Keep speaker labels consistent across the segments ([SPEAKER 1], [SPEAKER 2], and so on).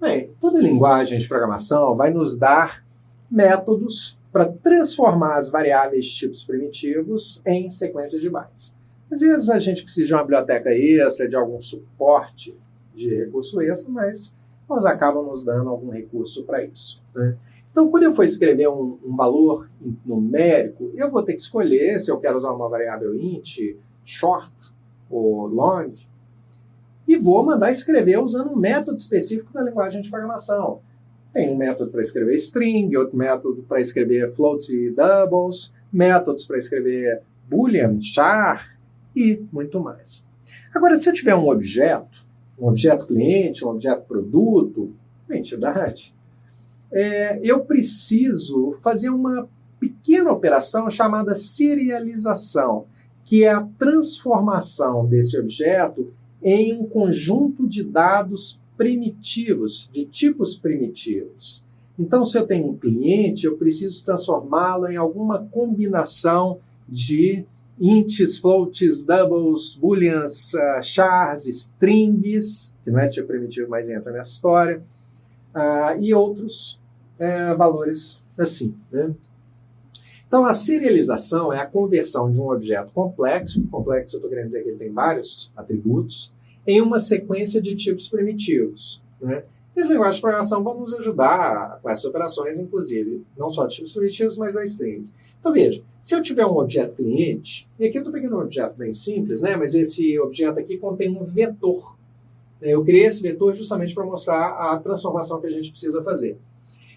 [SPEAKER 1] Bem, toda linguagem de programação vai nos dar métodos para transformar as variáveis tipos primitivos em sequência de bytes. Às vezes a gente precisa de uma biblioteca extra, de algum suporte de recurso extra, mas elas acabam nos dando algum recurso para isso, né? Então, quando eu for escrever um valor numérico, eu vou ter que escolher se eu quero usar uma variável int, short ou long, e vou mandar escrever usando um método específico da linguagem de programação. Tem um método para escrever string, outro método para escrever floats e doubles, métodos para escrever boolean, char e muito mais. Agora, se eu tiver um objeto cliente, um objeto produto, uma entidade, eu preciso fazer uma pequena operação chamada serialização, que é a transformação desse objeto em um conjunto de dados primitivos, de tipos primitivos. Então, se eu tenho um cliente, eu preciso transformá-lo em alguma combinação de ints, floats, doubles, booleans, chars, strings, que não é tipo primitivo, mas entra nessa história, e outros valores assim, né? Então, a serialização é a conversão de um objeto complexo eu estou querendo dizer que ele tem vários atributos, em uma sequência de tipos primitivos, né? Esse linguagem de programação vai nos ajudar com essas operações, inclusive, não só de tipos primitivos, mas da string. Então, veja, se eu tiver um objeto cliente, e aqui eu estou pegando um objeto bem simples, né? Mas esse objeto aqui contém um vetor. Eu criei esse vetor justamente para mostrar a transformação que a gente precisa fazer.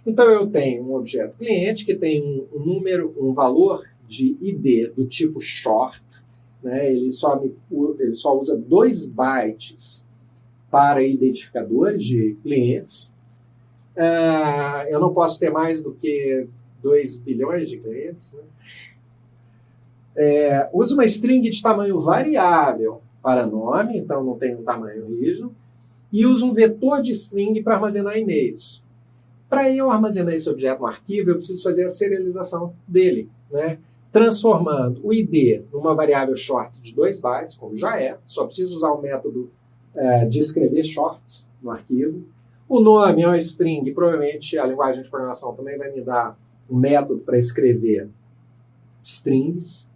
[SPEAKER 1] Então, eu tenho um objeto cliente que tem um valor de ID do tipo short, né? Ele só usa 2 bytes para identificadores de clientes. Eu não posso ter mais do que 2 bilhões de clientes, né? Usa uma string de tamanho variável para nome, então não tem um tamanho rígido, e usa um vetor de string para armazenar e-mails. Para eu armazenar esse objeto no arquivo, eu preciso fazer a serialização dele, né? Transformando o ID numa variável short de 2 bytes, como já só preciso usar o método de escrever shorts no arquivo. O nome é uma string, provavelmente a linguagem de programação também vai me dar um método para escrever strings.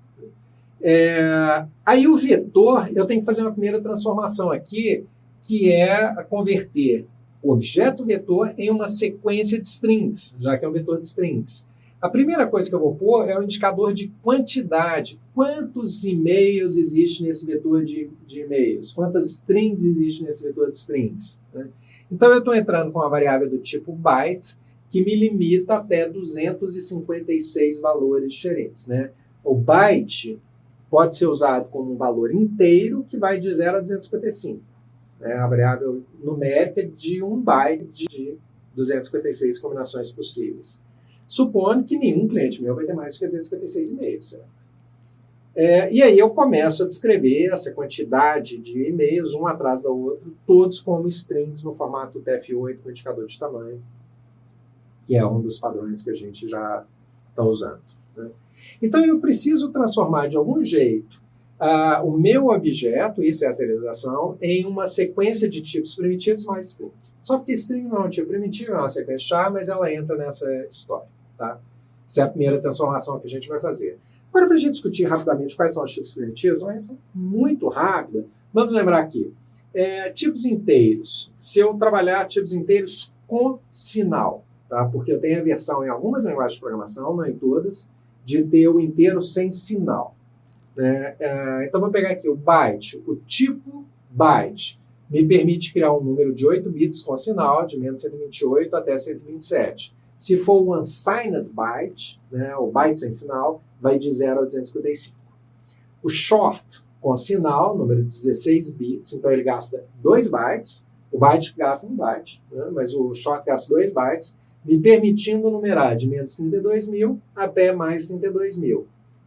[SPEAKER 1] Aí o vetor, eu tenho que fazer uma primeira transformação aqui, que é converter o objeto vetor em uma sequência de strings, já que é um vetor de strings. A primeira coisa que eu vou pôr é o indicador de quantidade. Quantos e-mails existe nesse vetor de e-mails? Quantas strings existe nesse vetor de strings, né? Então, eu estou entrando com uma variável do tipo byte, que me limita até 256 valores diferentes, né? O byte pode ser usado como um valor inteiro, que vai de 0 a 255. A variável numérica de 1 byte de 256 combinações possíveis. Supondo que nenhum cliente meu vai ter mais do que 256 e-mails, certo? E aí eu começo a descrever essa quantidade de e-mails, um atrás do outro, todos como strings no formato TF8 com indicador de tamanho, que é um dos padrões que a gente já está usando, né? Então eu preciso transformar de algum jeito o meu objeto, isso é a serialização, em uma sequência de tipos primitivos mais string. Só porque string não é um tipo primitivo, é uma sequência char, mas ela entra nessa história, tá? Essa é a primeira transformação que a gente vai fazer. Agora, para a gente discutir rapidamente quais são os tipos primitivos, uma revisão muito rápida, vamos lembrar aqui. Tipos inteiros. Se eu trabalhar tipos inteiros com sinal, tá? Porque eu tenho a versão em algumas linguagens de programação, não em todas, de ter o inteiro sem sinal. Então, vou pegar aqui o byte. O tipo byte me permite criar um número de 8 bits com sinal, de menos 128 até 127. Se for o unsigned byte, né, o byte sem sinal, vai de 0 a 255. O short com sinal, número de 16 bits, então ele gasta 2 bytes, o byte gasta 1 byte, né, mas o short gasta 2 bytes, me permitindo numerar de menos 32.000 até mais 32.000.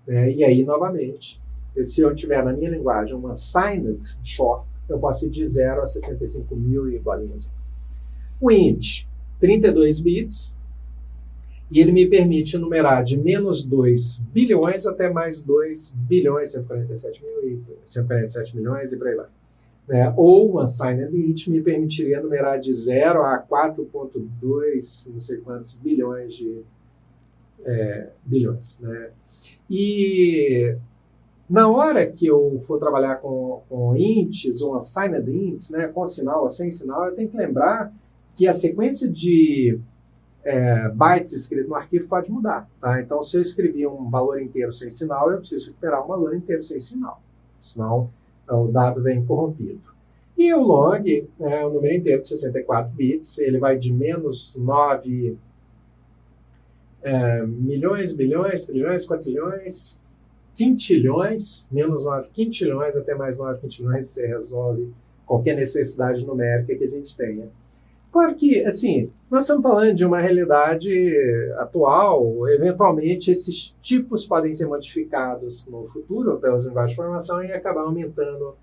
[SPEAKER 1] E aí, novamente, se eu tiver na minha linguagem uma signed short, eu posso ir de 0 a 65.000 e bolinhas. O int, 32 bits, e ele me permite numerar de menos 2 bilhões até mais 2 bilhões, 147 milhões e por aí vai. né? Ou um assigned int me permitiria numerar de 0 a 4,2, não sei quantos bilhões de bilhões, né? E na hora que eu for trabalhar com ints ou assigned ints, né, com sinal ou sem sinal, eu tenho que lembrar que a sequência de bytes escrito no arquivo pode mudar. Tá? Então, se eu escrevi um valor inteiro sem sinal, eu preciso recuperar um valor inteiro sem sinal. Senão, o dado vem corrompido. E o log é um número inteiro de 64 bits. Ele vai de menos 9 milhões, bilhões, trilhões, quatrilhões, quintilhões, menos 9 quintilhões até mais 9 quintilhões. Você resolve qualquer necessidade numérica que a gente tenha. Claro que, assim, nós estamos falando de uma realidade atual. Eventualmente, esses tipos podem ser modificados no futuro pelas linguagens de programação e acabar aumentando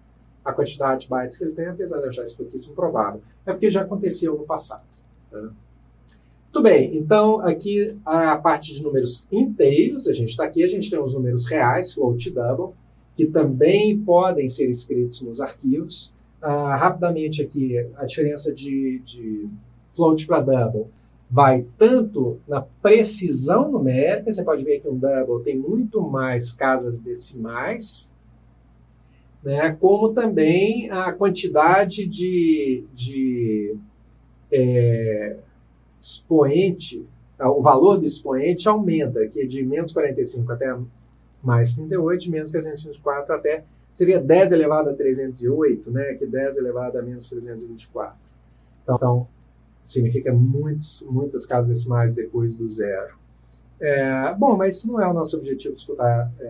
[SPEAKER 1] a quantidade de bytes que ele tem, apesar de eu achar isso pouquíssimo provável. É porque já aconteceu no passado. Tá? Muito bem, então aqui a parte de números inteiros, a gente está aqui, a gente tem os números reais, float double, que também podem ser escritos nos arquivos. Rapidamente aqui, a diferença de float para double vai tanto na precisão numérica, você pode ver que um double tem muito mais casas decimais, né, como também a quantidade de expoente, o valor do expoente aumenta, que é de menos 45 até mais 38, de menos 324 até seria 10 elevado a 308, né, que 10 elevado a menos 324. Então significa muitas casas decimais depois do zero. Bom, mas não é o nosso objetivo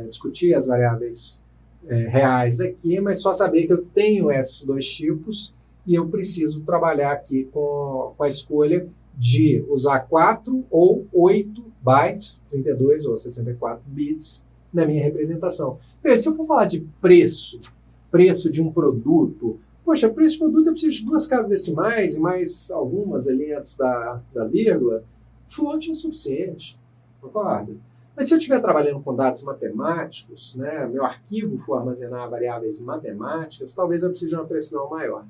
[SPEAKER 1] discutir as variáveis reais aqui, mas só saber que eu tenho esses dois tipos e eu preciso trabalhar aqui com a escolha de usar 4 ou 8 bytes, 32 ou 64 bits, na minha representação. Se eu for falar de preço de um produto, poxa, preço de produto eu preciso de 2 casas decimais e mais algumas ali antes da vírgula, float é insuficiente, concorda? Mas se eu estiver trabalhando com dados matemáticos, né, meu arquivo for armazenar variáveis matemáticas, talvez eu precise de uma precisão maior.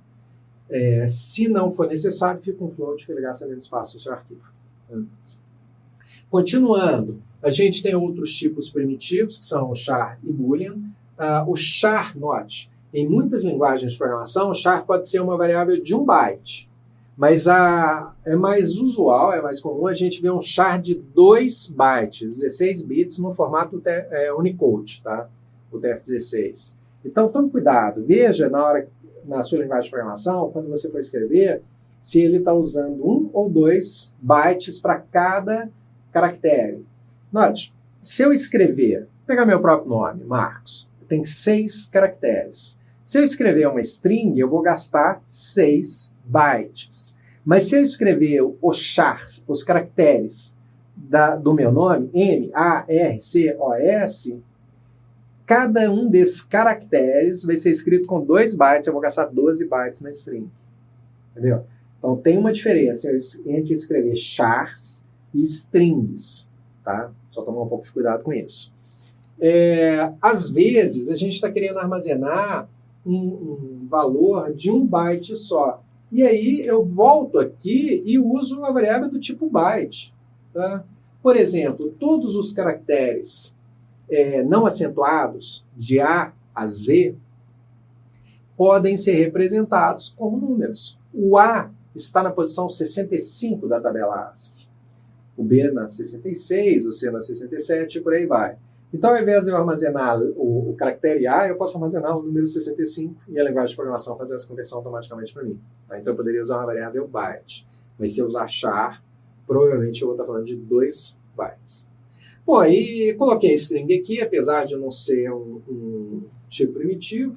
[SPEAKER 1] Se não for necessário, fica um float que ele gasta menos espaço no seu arquivo. Continuando, a gente tem outros tipos primitivos, que são o char e boolean. O char, note, em muitas linguagens de programação, o char pode ser uma variável de 1 byte. Mas é mais usual, é mais comum a gente ver um char de 2 bytes, 16 bits, no formato Unicode, tá? O TF16. Então, tome cuidado. Veja na sua linguagem de programação, quando você for escrever, se ele está usando 1 ou 2 bytes para cada caractere. Note, se eu escrever, pegar meu próprio nome, Marcos, tem 6 caracteres. Se eu escrever uma string, eu vou gastar 6 bytes. Mas se eu escrever os caracteres do meu nome, M, A, R, C, O, S, cada um desses caracteres vai ser escrito com 2 bytes, eu vou gastar 12 bytes na string. Entendeu? Então tem uma diferença entre escrever chars e strings. Tá? Só tomar um pouco de cuidado com isso. Às vezes, a gente está querendo armazenar um valor de 1 byte só. E aí eu volto aqui e uso uma variável do tipo byte. Tá? Por exemplo, todos os caracteres não acentuados, de A a Z, podem ser representados como números. O A está na posição 65 da tabela ASCII. O B na 66, o C na 67 e por aí vai. Então, ao invés de eu armazenar o caractere A, eu posso armazenar o número 65 e a linguagem de programação fazer essa conversão automaticamente para mim. Tá? Então, eu poderia usar uma variável byte. Mas se eu usar char, provavelmente eu vou estar falando de 2 bytes. Bom, aí coloquei a string aqui, apesar de não ser um tipo primitivo,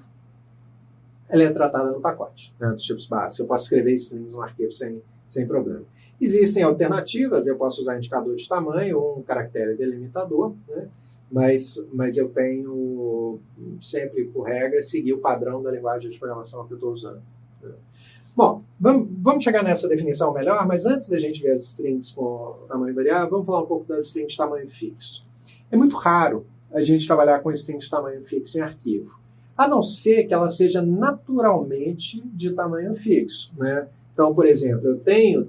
[SPEAKER 1] ela é tratada no pacote, né, dos tipos básicos. Eu posso escrever strings no arquivo sem problema. Existem alternativas, eu posso usar indicador de tamanho ou um caractere delimitador, né? Mas eu tenho sempre, por regra, seguir o padrão da linguagem de programação que eu estou usando. Né? Bom, vamos chegar nessa definição melhor, mas antes da gente ver as strings com tamanho variável, vamos falar um pouco das strings de tamanho fixo. É muito raro a gente trabalhar com strings de tamanho fixo em arquivo. a não ser que ela seja naturalmente de tamanho fixo, né? Então, por exemplo, eu tenho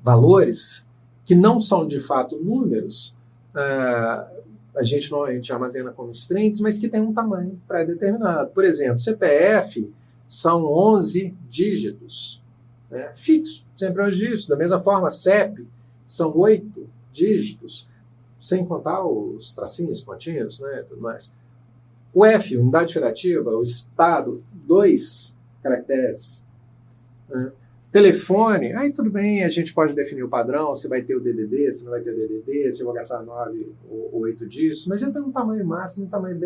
[SPEAKER 1] valores que não são de fato números, a gente normalmente armazena como strings, mas que tem um tamanho pré-determinado. Por exemplo, CPF são 11 dígitos, né? Fixo, sempre 11 dígitos. Da mesma forma, CEP são 8 dígitos, sem contar os tracinhos, pontinhos, né, tudo mais. O F, unidade federativa, o estado, 2 caracteres. Né? Telefone, aí tudo bem, a gente pode definir o padrão, se vai ter o DDD, se não vai ter o DDD, se eu vou gastar 9 ou 8 dígitos, mas ele tem um tamanho máximo, um tamanho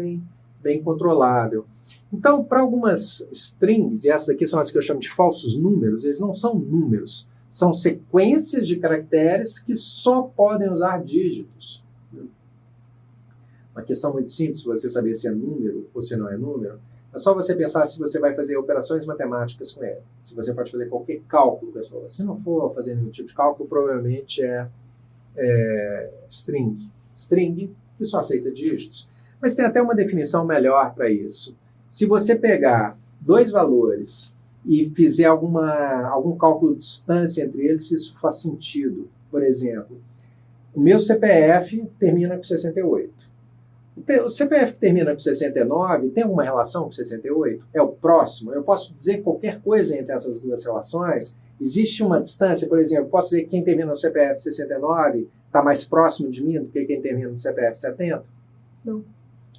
[SPEAKER 1] bem controlável. Então, para algumas strings, e essas aqui são as que eu chamo de falsos números, eles não são números, são sequências de caracteres que só podem usar dígitos. Uma questão muito simples, você saber se é número ou se não é número, é só você pensar se você vai fazer operações matemáticas com ele. Se você pode fazer qualquer cálculo com essa palavra. Se não for fazer nenhum tipo de cálculo, provavelmente é string. String, que só aceita dígitos. Mas tem até uma definição melhor para isso. Se você pegar 2 valores e fizer algum cálculo de distância entre eles, se isso faz sentido. Por exemplo, o meu CPF termina com 68. O CPF que termina com 69 tem alguma relação com 68? É o próximo? Eu posso dizer qualquer coisa entre essas duas relações? Existe uma distância, por exemplo, posso dizer que quem termina no CPF 69 está mais próximo de mim do que quem termina no CPF 70? Não.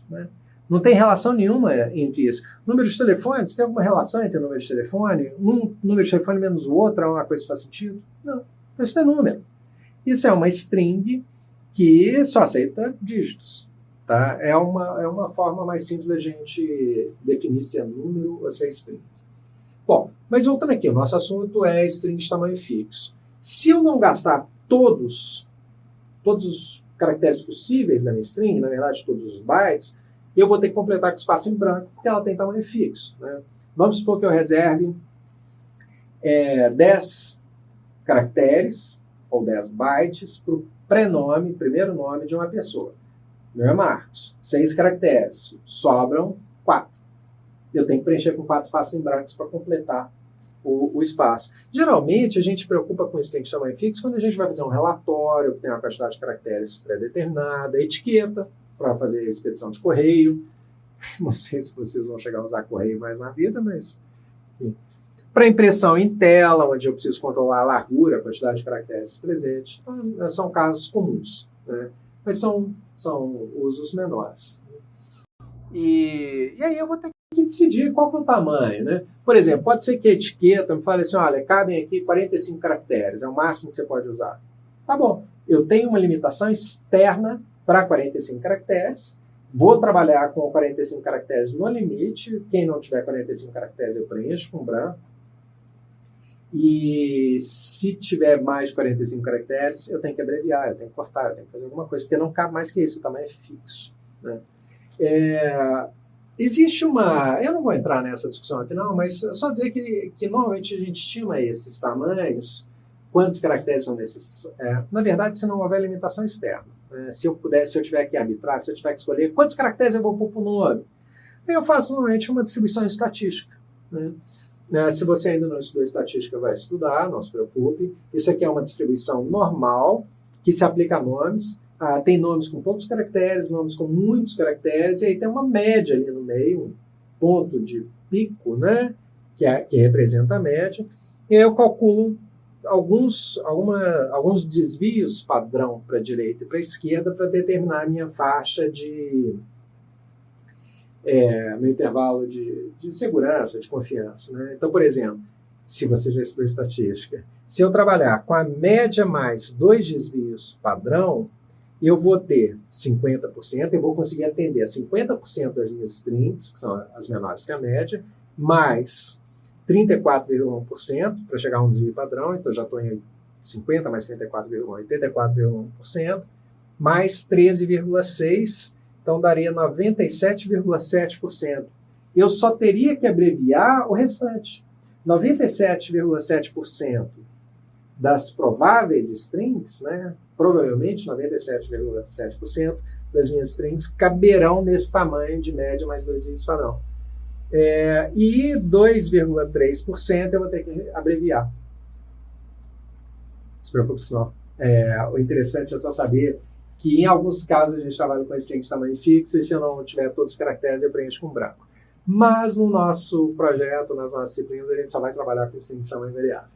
[SPEAKER 1] Né? Não tem relação nenhuma entre isso. Número de telefones, tem alguma relação entre o número de telefone? Um número de telefone menos o outro é uma coisa que faz sentido? Não. Isso não é número. Isso é uma string que só aceita dígitos. Tá? É uma forma mais simples da gente definir se é número ou se é string. Bom, mas voltando aqui, o nosso assunto é string de tamanho fixo. Se eu não gastar todos os caracteres possíveis da minha string, na verdade todos os bytes, eu vou ter que completar com espaço em branco, porque ela tem tamanho fixo. Né? Vamos supor que eu reserve 10 caracteres, ou 10 bytes, para o prenome, primeiro nome de uma pessoa. Meu é Marcos. 6 caracteres. Sobram 4. Eu tenho que preencher com 4 espaços em brancos para completar o espaço. Geralmente, a gente se preocupa com string de tamanho fixo quando a gente vai fazer um relatório que tem uma quantidade de caracteres pré-determinada, etiqueta, para fazer expedição de correio. Não sei se vocês vão chegar a usar correio mais na vida, mas... Para impressão em tela, onde eu preciso controlar a largura, a quantidade de caracteres presentes. Então, são casos comuns, né? Mas são usos menores. E aí eu vou ter que decidir qual que é o tamanho, né? Por exemplo, pode ser que a etiqueta me fale assim, olha, cabem aqui 45 caracteres, é o máximo que você pode usar. Tá bom, eu tenho uma limitação externa para 45 caracteres, vou trabalhar com 45 caracteres no limite, quem não tiver 45 caracteres eu preencho com branco, e se tiver mais de 45 caracteres, eu tenho que abreviar, eu tenho que cortar, eu tenho que fazer alguma coisa, porque não cabe mais que isso, o tamanho é fixo. Né? Existe uma... Eu não vou entrar nessa discussão aqui não, mas só dizer que normalmente a gente estima esses tamanhos, quantos caracteres são necessários. Na verdade, se não houver limitação externa. Se eu tiver que arbitrar, se eu tiver que escolher quantos caracteres eu vou pôr para o nome, eu faço normalmente uma distribuição estatística. Né? Se você ainda não estudou estatística, vai estudar, não se preocupe. Isso aqui é uma distribuição normal, que se aplica a nomes. Tem nomes com poucos caracteres, nomes com muitos caracteres, e aí tem uma média ali no meio, um ponto de pico, né, que representa a média. E aí eu calculo alguns desvios padrão para a direita e para a esquerda para determinar a minha faixa no intervalo de segurança, de confiança. Né? Então, por exemplo, se você já estudou estatística, se eu trabalhar com a média mais 2 desvios padrão, eu vou ter 50%, eu vou conseguir atender a 50% das minhas strings, que são as menores que a média, mais 34,1% para chegar a um desvio padrão, então já estou em 50 mais 34,1%, 84,1%, mais 13,6%, então daria 97,7%. Eu só teria que abreviar o restante. 97,7% das prováveis strings, né, provavelmente 97,7% das minhas strings caberão nesse tamanho de média mais 2 dígitos padrão. E 2,3% eu vou ter que abreviar. Não se preocupe, não. O interessante é só saber que em alguns casos a gente trabalha com string de tamanho fixo e se eu não tiver todos os caracteres eu preencho com branco. Mas no nosso projeto, nas nossas disciplinas, a gente só vai trabalhar com string de tamanho variável.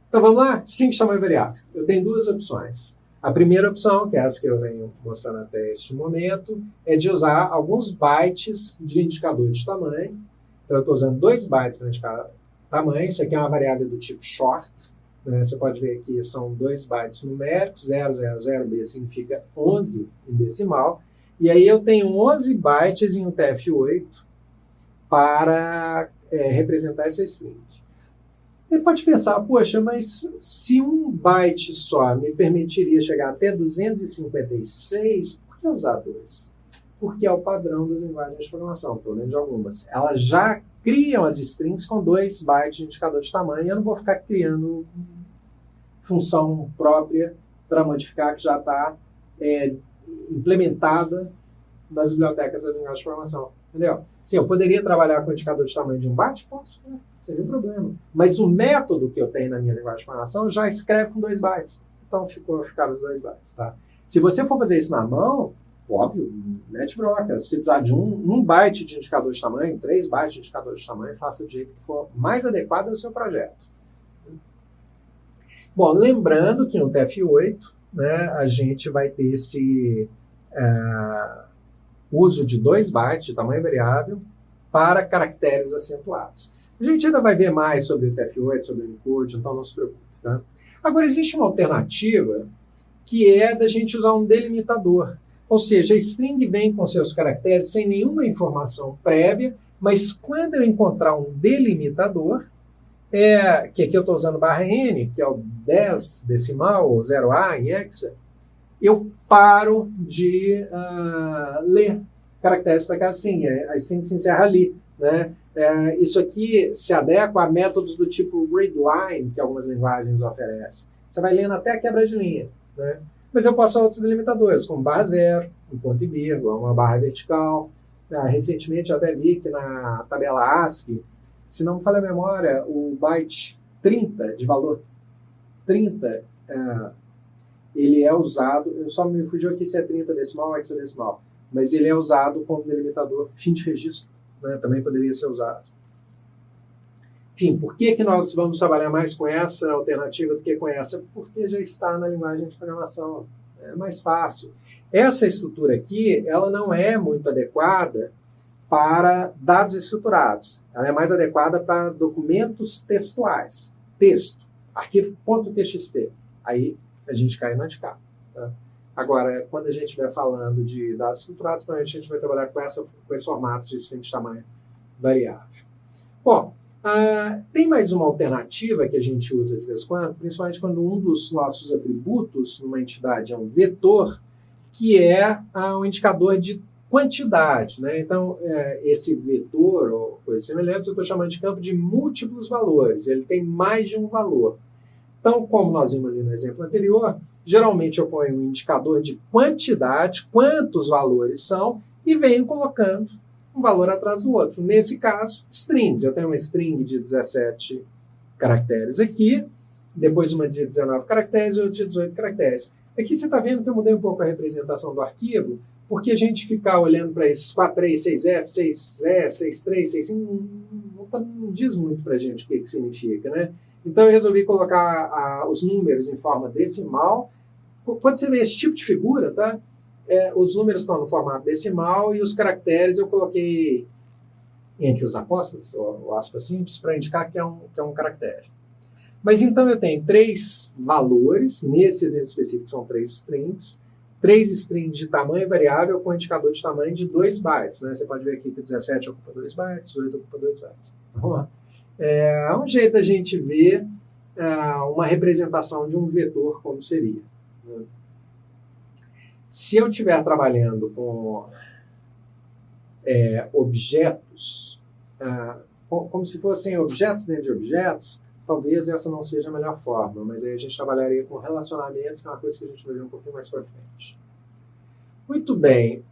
[SPEAKER 1] Então vamos lá? String de tamanho variável. Eu tenho duas opções. A primeira opção, que é essa que eu venho mostrando até este momento, é de usar alguns bytes de indicador de tamanho. Então eu estou usando 2 bytes para indicar tamanho. Isso aqui é uma variável do tipo short. Você pode ver aqui, são 2 bytes numéricos, 000B significa 11 em decimal, e aí eu tenho 11 bytes em um TF8 para representar essa string. Você pode pensar, poxa, mas se 1 byte só me permitiria chegar até 256, por que usar 2? Porque é o padrão das linguagens de programação, pelo menos de algumas. Elas já criam as strings com 2 bytes de indicador de tamanho, e eu não vou ficar criando função própria para modificar que já está implementada nas bibliotecas das linguagens de programação. Entendeu? Sim, eu poderia trabalhar com indicador de tamanho de 1 byte? Posso, não seria um problema. Mas o método que eu tenho na minha linguagem de programação já escreve com 2 bytes. Então ficaram os 2 bytes. Tá? Se você for fazer isso na mão, óbvio, mete broca. Se precisar de 1 byte de indicador de tamanho, 3 bytes de indicador de tamanho, faça do jeito que for mais adequado ao seu projeto. Bom, lembrando que no TF8, né, a gente vai ter esse uso de 2 bytes de tamanho variável para caracteres acentuados. A gente ainda vai ver mais sobre o TF8, sobre o Unicode, então não se preocupe. Tá? Agora, existe uma alternativa que é da gente usar um delimitador. Ou seja, a string vem com seus caracteres sem nenhuma informação prévia, mas quando eu encontrar um delimitador, que aqui eu estou usando /n, que é o 10 decimal, ou 0A em hexa, eu paro de ler caracteres para aquela string. A string se encerra ali. Né? Isso aqui se adequa a métodos do tipo readline, que algumas linguagens oferecem. Você vai lendo até a quebra de linha. Né? Mas eu posso usar outros delimitadores, como /0, um ponto e vírgula, uma barra vertical. Recentemente eu até vi que na tabela ASCII, se não me falha a memória, o byte 30, de valor 30, ele é usado, eu só me fugiu aqui se é 30 decimal ou hexadecimal, mas ele é usado como delimitador fim de registro, né? Também poderia ser usado. Enfim, por que nós vamos trabalhar mais com essa alternativa do que com essa? Porque já está na linguagem de programação, é mais fácil. Essa estrutura aqui, ela não é muito adequada para dados estruturados. Ela é mais adequada para documentos textuais. Texto, arquivo.txt. Aí a gente cai no ANTCAP. Tá? Agora, quando a gente estiver falando de dados estruturados, provavelmente a gente vai trabalhar com esse formato de string de tamanho variável. Bom, tem mais uma alternativa que a gente usa de vez em quando, principalmente quando um dos nossos atributos numa entidade é um vetor, que é um indicador de quantidade. Né? Então, esse vetor ou coisas semelhantes, eu estou chamando de campo de múltiplos valores. Ele tem mais de um valor. Então, como nós vimos ali no exemplo anterior, geralmente eu ponho um indicador de quantidade, quantos valores são, e venho colocando um valor atrás do outro. Nesse caso, strings. Eu tenho uma string de 17 caracteres aqui, depois uma de 19 caracteres e outra de 18 caracteres. Aqui você está vendo que eu mudei um pouco a representação do arquivo, porque a gente ficar olhando para esses 4.3, 6F, 6E, 6.3, 6.5, não diz muito para a gente o que significa. Né? Então eu resolvi colocar os números em forma decimal. Quando você vê esse tipo de figura, tá? Os números estão no formato decimal e os caracteres eu coloquei entre os apóstolos, ou aspas simples, para indicar que é um caractere. Mas então eu tenho 3 valores, nesse exemplo específico são 3 strings, 3 strings de tamanho variável com indicador de tamanho de 2 bytes. Né? Você pode ver aqui que o 17 ocupa 2 bytes, o 8 ocupa 2 bytes. É um jeito da gente ver uma representação de um vetor como seria. Né? Se eu estiver trabalhando com objetos, como se fossem objetos dentro de objetos, talvez essa não seja a melhor forma, mas aí a gente trabalharia com relacionamentos, que é uma coisa que a gente vai ver um pouquinho mais para frente. Muito bem.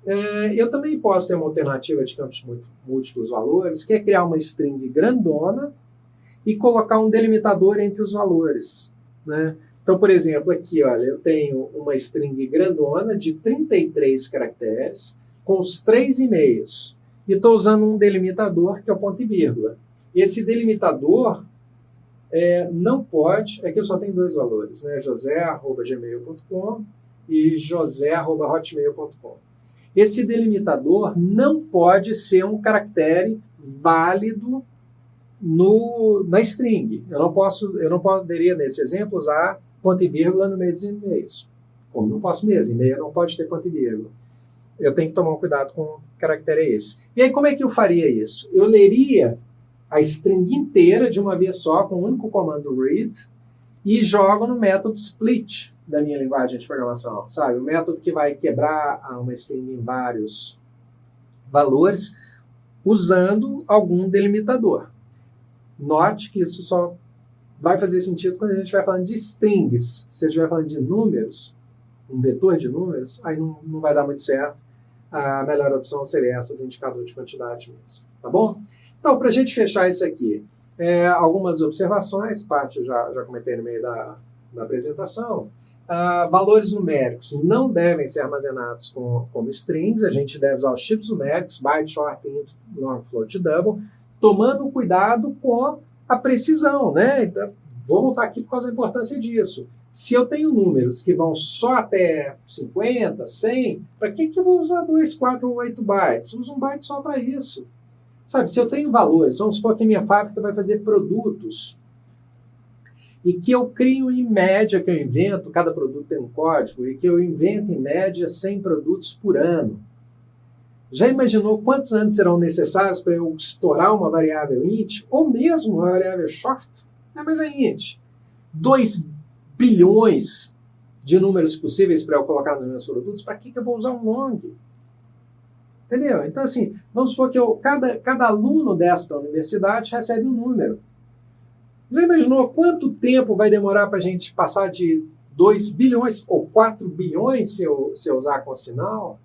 [SPEAKER 1] Eu também posso ter uma alternativa de campos múltiplos valores, que é criar uma string grandona e colocar um delimitador entre os valores, né? Então, por exemplo, aqui, olha, eu tenho uma string grandona de 33 caracteres, com os 3 e-mails, e estou usando um delimitador, que é o ponto e vírgula. Esse delimitador não pode, aqui eu só tenho 2 valores, né? josé@gmail.com e josé@hotmail.com. Esse delimitador não pode ser um caractere válido na string. Eu não poderia, nesse exemplo, usar ponto e vírgula no meio dos e-mails. Como não posso mesmo, e-mail não pode ter ponto e vírgula. Eu tenho que tomar um cuidado com que caractere é esse. E aí, como é que eu faria isso? Eu leria a string inteira de uma vez só, com um único comando read, e jogo no método split da minha linguagem de programação, sabe? O método que vai quebrar uma string em vários valores usando algum delimitador. Note que isso só vai fazer sentido quando a gente vai falando de strings. Se a gente vai falando de números, um vetor de números, aí não vai dar muito certo. A melhor opção seria essa do indicador de quantidade mesmo, tá bom? Então, para a gente fechar isso aqui, algumas observações, parte eu já comentei no meio da apresentação. Valores numéricos não devem ser armazenados como strings, a gente deve usar os tipos numéricos, byte, short, int, long, float, double, tomando cuidado com a precisão, né? Então, vou voltar aqui por causa da importância disso. Se eu tenho números que vão só até 50, 100, para que eu vou usar 2, 4 ou 8 bytes? Uso um byte só para isso. Sabe, se eu tenho valores, vamos supor que a minha fábrica vai fazer produtos, e que eu crio em média, que eu invento, cada produto tem um código, e que eu invento em média 100 produtos por ano. Já imaginou quantos anos serão necessários para eu estourar uma variável int, ou mesmo uma variável short? Mas é int. 2 bilhões de números possíveis para eu colocar nos meus produtos, para que eu vou usar um long? Entendeu? Então, assim, vamos supor que cada aluno desta universidade recebe um número. Já imaginou quanto tempo vai demorar para a gente passar de 2 bilhões ou 4 bilhões se eu usar com sinal?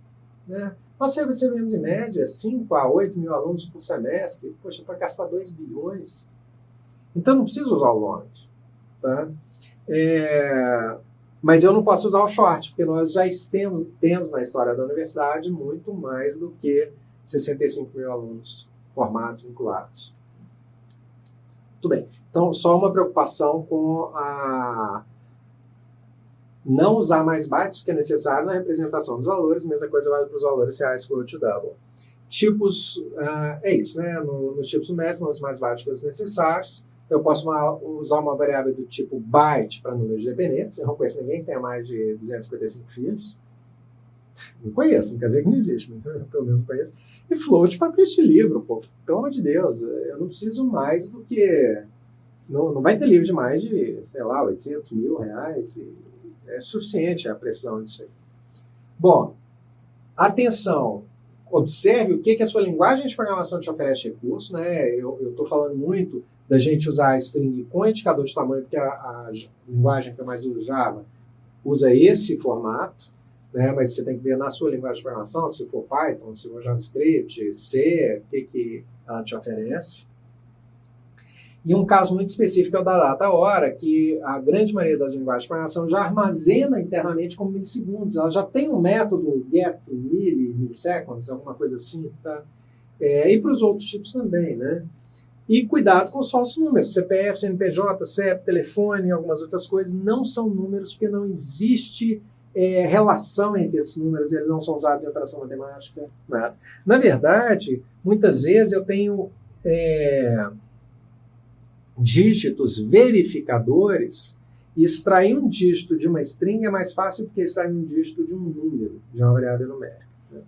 [SPEAKER 1] Né? Nós recebemos, em média, 5 a 8 mil alunos por semestre. Poxa, para gastar 2 bilhões. Então, não preciso usar o long. Tá? Mas eu não posso usar o short, porque nós já temos na história da universidade muito mais do que 65 mil alunos formados, vinculados. Tudo bem. Então, só uma preocupação com não usar mais bytes do que é necessário na representação dos valores. Mesma coisa vale para os valores reais float double. Tipos, é isso, né? Nos tipos numéricos, não os mais bytes que os necessários. Eu posso usar uma variável do tipo byte para números dependentes. Eu não conheço ninguém que tenha mais de 255 filhos. Não conheço, não quer dizer que não existe, mas eu pelo menos conheço. E float para preço de livro, pô. Pelo amor de Deus, eu não preciso mais do que... Não vai ter livro de mais de, sei lá, 800 mil reais. É suficiente a precisão disso aí. Bom, atenção. Observe o que a sua linguagem de programação te oferece de recurso, né? Eu estou falando muito da gente usar a string com indicador de tamanho, porque a linguagem que eu mais uso, Java, usa esse formato, né? Mas você tem que ver na sua linguagem de programação, se for Python, se for JavaScript, C, o que ela te oferece. E um caso muito específico é o da data hora, que a grande maioria das linguagens de programação já armazena internamente como milissegundos. Ela já tem um método get milliseconds, alguma coisa assim, tá? E para os outros tipos também, né? E cuidado com os falsos números. CPF, CNPJ, CEP, telefone e algumas outras coisas não são números, porque não existe relação entre esses números, eles não são usados em operação matemática, nada. Na verdade, muitas vezes eu tenho dígitos verificadores, e extrair um dígito de uma string é mais fácil do que extrair um dígito de um número, de uma variável numérica. Né?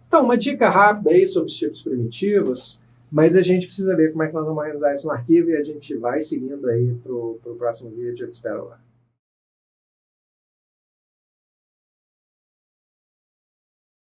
[SPEAKER 1] Então, uma dica rápida aí sobre os tipos primitivos, mas a gente precisa ver como é que nós vamos organizar isso no arquivo, e a gente vai seguindo aí para o próximo vídeo. Eu te espero lá.